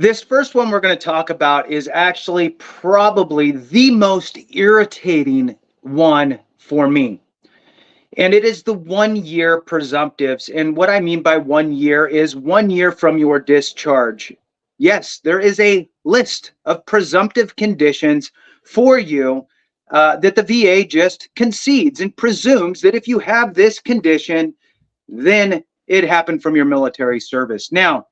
This first one we're going to talk about is actually probably the most irritating one for me. And it is the 1 year presumptives. And what I mean by 1 year is 1 year from your discharge. Yes, there is a list of presumptive conditions for you that the VA just concedes and presumes that if you have this condition, then it happened from your military service. Now,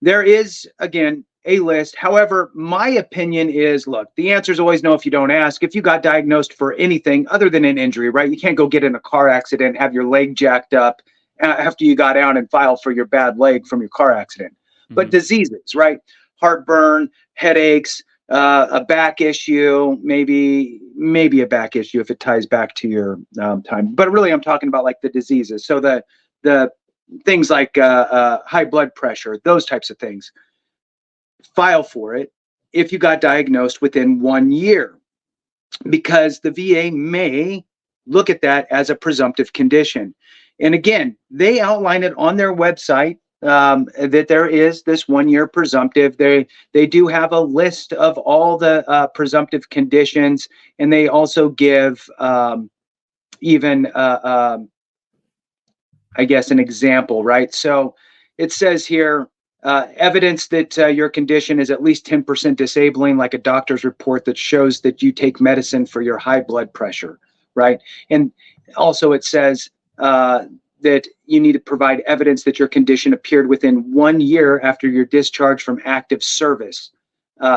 there is, again, a list. However, my opinion is, look, the answer is always no if you don't ask. If you got diagnosed for anything other than an injury, right? You can't go get in a car accident, have your leg jacked up after you got out and file for your bad leg from your car accident. But diseases, right? Heartburn, headaches, a back issue, maybe a back issue if it ties back to your time. But really, I'm talking about like the diseases. So the things like high blood pressure, those types of things. File for it if you got diagnosed within 1 year, because the VA may look at that as a presumptive condition. And again, they outline it on their website that there is this 1 year presumptive. They do have a list of all the presumptive conditions, and they also give even I guess, an example, right? So it says here, evidence that your condition is at least 10% disabling, like a doctor's report that shows that you take medicine for your high blood pressure, right? And also it says that you need to provide evidence that your condition appeared within 1 year after your discharge from active service.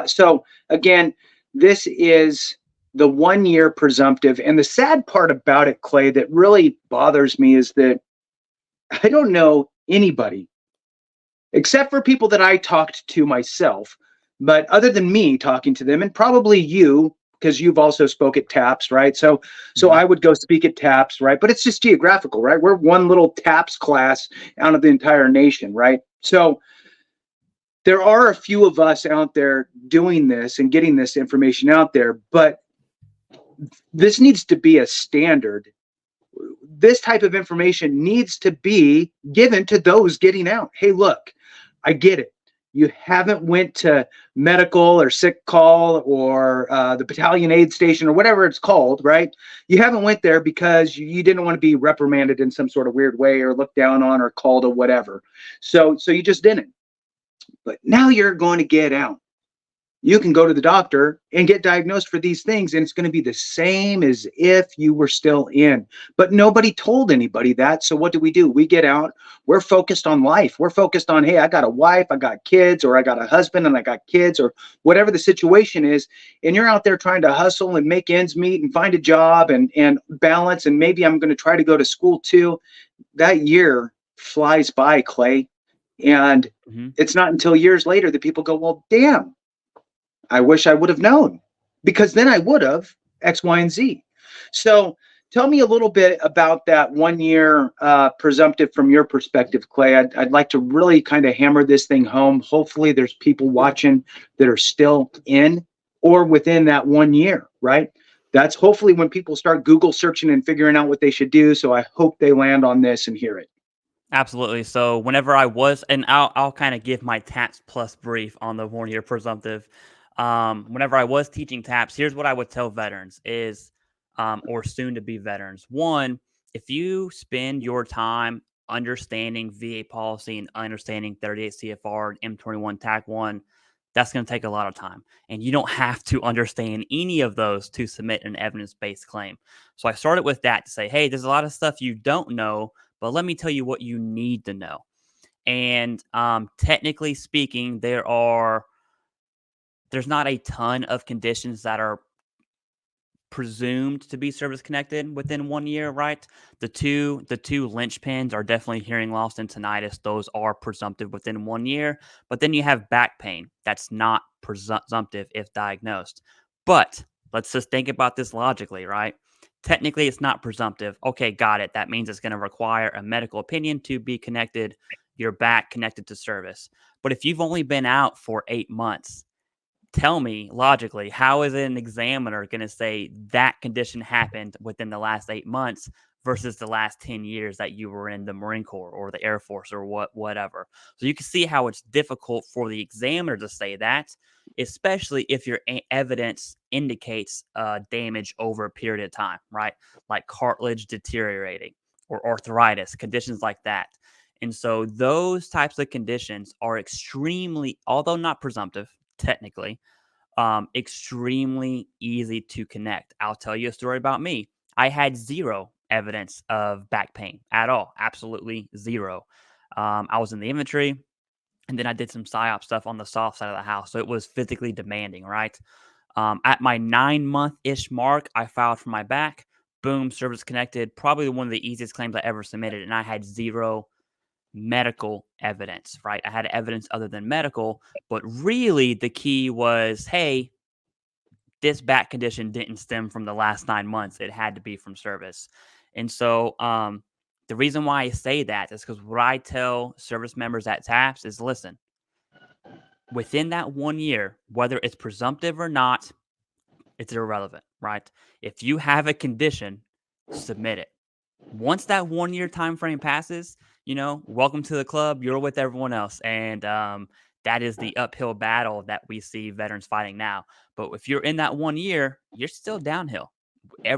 So again, this is the 1 year presumptive. And the sad part about it, Clay, that really bothers me is that I don't know anybody, except for people that I talked to myself, but other than me talking to them, and probably you, because you've also spoke at TAPS, right? So I would go speak at TAPS, right? But it's just geographical, right? We're one little TAPS class out of the entire nation, right? So there are a few of us out there doing this and getting this information out there, but this needs to be a standard. This type of information needs to be given to those getting out. Hey, look, I get it. You haven't went to medical or sick call or the battalion aid station or whatever it's called, right? You haven't went there because you didn't want to be reprimanded in some sort of weird way or looked down on or called or whatever. So you just didn't. But now you're going to get out. You can go to the doctor and get diagnosed for these things, and it's going to be the same as if you were still in. But nobody told anybody that. So what do? We get out. We're focused on life. We're focused on, hey, I got a wife, I got kids, or I got a husband and I got kids, or whatever the situation is. And you're out there trying to hustle and make ends meet and find a job and balance. And maybe I'm going to try to go to school too. That year flies by, Clay. And it's not until years later that people go, well, damn, I wish I would have known, because then I would have X, Y, and Z. So tell me a little bit about that 1 year presumptive from your perspective, Clay. I'd like to really kind of hammer this thing home. Hopefully there's people watching that are still in or within that 1 year, right? That's hopefully when people start Google searching and figuring out what they should do. So I hope they land on this and hear it. Absolutely. So whenever I was, and I'll kind of give my TAPS plus brief on the 1 year presumptive. Whenever I was teaching TAPS, here's what I would tell veterans is, or soon to be veterans. One, if you spend your time understanding VA policy and understanding 38 CFR and M21 TAC 1, that's going to take a lot of time. And you don't have to understand any of those to submit an evidence-based claim. So I started with that to say, hey, there's a lot of stuff you don't know, but let me tell you what you need to know. And technically speaking, there's not a ton of conditions that are presumed to be service connected within 1 year, right? The two linchpins are definitely hearing loss and tinnitus. Those are presumptive within 1 year. But then you have back pain. That's not presumptive if diagnosed. But let's just think about this logically, right? Technically, it's not presumptive. Okay, got it. That means it's going to require a medical opinion to be connected, your back connected to service. But if you've only been out for 8 months, tell me logically, how is an examiner going to say that condition happened within the last 8 months versus the last 10 years that you were in the Marine Corps or the Air Force or whatever. So you can see how it's difficult for the examiner to say that, especially if your evidence indicates damage over a period of time, right? Like cartilage deteriorating or arthritis, conditions like that. And so those types of conditions are extremely, although not presumptive, technically, extremely easy to connect. I'll tell you a story about me. I had zero evidence of back pain at all. Absolutely zero. I was in the infantry, and then I did some PSYOP stuff on the soft side of the house. So it was physically demanding, right? At my 9-month-ish mark, I filed for my back. Boom, service connected. Probably one of the easiest claims I ever submitted. And I had zero medical evidence, right? I had evidence other than medical, but really the key was, hey, this back condition didn't stem from the last 9 months. It had to be from service. And so the reason why I say that is because what I tell service members at TAPS is, listen, within that 1 year, whether it's presumptive or not, it's irrelevant, right? If you have a condition, submit it. Once that 1 year time frame passes, welcome to the club. You're with everyone else. And that is the uphill battle that we see veterans fighting now. But if you're in that 1 year, you're still downhill.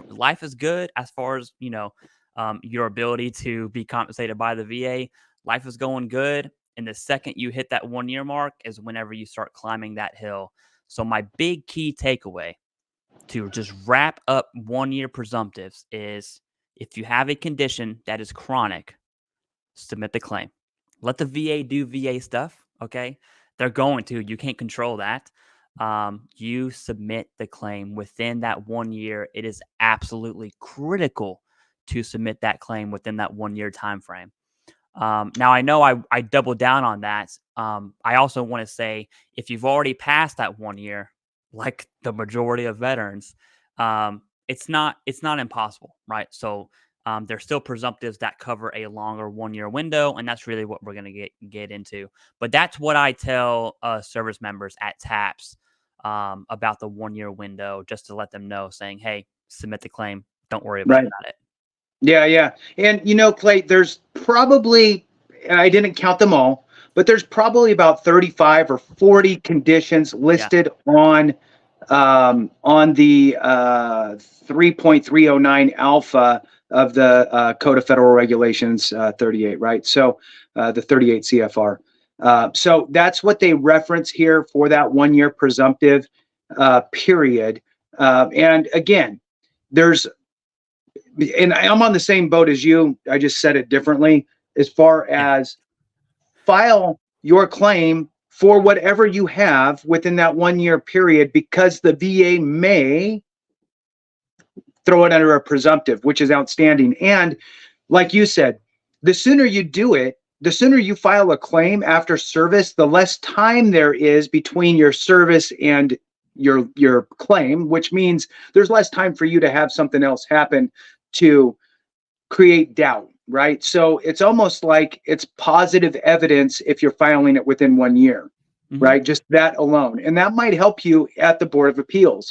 Life is good as far as, your ability to be compensated by the VA. Life is going good. And the second you hit that 1 year mark is whenever you start climbing that hill. So my big key takeaway to just wrap up 1 year presumptives is, if you have a condition that is chronic, submit the claim. Let the VA do VA stuff, okay? They're going to. You can't control that. You submit the claim within that 1 year. It is absolutely critical to submit that claim within that 1 year time frame. Now, I know I doubled down on that. I also want to say, if you've already passed that 1 year, like the majority of veterans, it's not impossible, right? So there's still presumptives that cover a longer 1 year window, and that's really what we're going to get into. But that's what I tell service members at TAPS about the 1 year window, just to let them know, saying, hey, submit the claim. Don't worry about it. Yeah. And, Clay, there's probably, I didn't count them all, but there's probably about 35 or 40 conditions listed on the 3.309 alpha of the Code of Federal Regulations 38, right? So the 38 CFR. So that's what they reference here for that 1 year presumptive period. And again, and I'm on the same boat as you. I just said it differently. As far as file your claim for whatever you have within that 1 year period, because the VA may throw it under a presumptive, which is outstanding. And like you said, the sooner you do it, the sooner you file a claim after service, the less time there is between your service and your claim, which means there's less time for you to have something else happen to create doubt, right? So it's almost like it's positive evidence if you're filing it within 1 year, right? Just that alone. And that might help you at the Board of Appeals.